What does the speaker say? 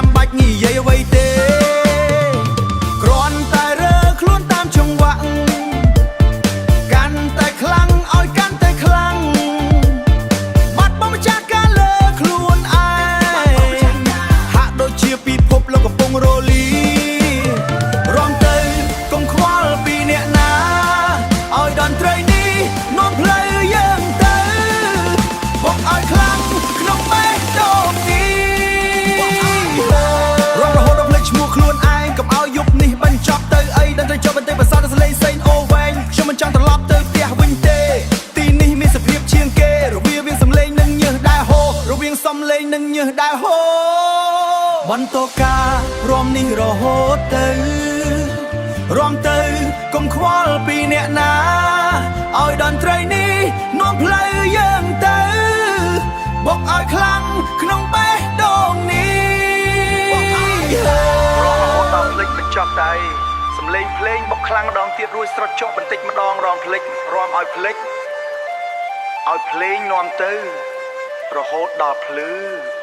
ចាំបាច់និយាយអ្វីទេគ្រាន់តែរើខ្លួនតាមចង្វាក់កាន់តែខ្លាំងឲ្យកាន់តែខ្លាំងបាត់បង់ម្ចាស់ការលើខ្លួនឯងហាក់ដូចជាពិភពលោកកំពុងរលីរំទៅកុំខ្វល់ពីអ្នកណាឲ្យតន្ត្រីនេះនាំផ្លូវយើងទៅមកឲ្យខ្លាំងក្នុងបេះដូងនេះរំរហូតដល់ភ្លេចឈ្មោះខ្លួនឯងកុំឲ្យយប់នេះបញ្ចប់ទៅអីដល់ទៅចប់បន្តិចភាសាទៅសលេងសេងអូវែងខ្ញុំមិនចង់ត្រឡប់ទៅផ្ទះវិញទេទីនេះមានសភាពជាងគេរវាងសំឡេងនិងញើសដែលហូររវាងសំឡេងនិងញើសដែលហូរបន្តការរំនេះរហូតទៅរំទៅកុំខ្វល់ពីអ្នកណាឲ្យតន្ត្រីនេះនាំផ្លូវយើងទៅបុកឲ្យខ្លាំងក្នុងបេះដូងនេះរហូតដល់ភ្លេចបញ្ចប់តែសំឡេងភ្លេងបុកខ្លាំងម្ដងទៀតរួចស្រត់ចុះបន្តិចម្ដងរំភ្លេចរំឲ្យភ្លេចឲ្យភ្លេងនាំទៅរហូតដល់ភ្លឺ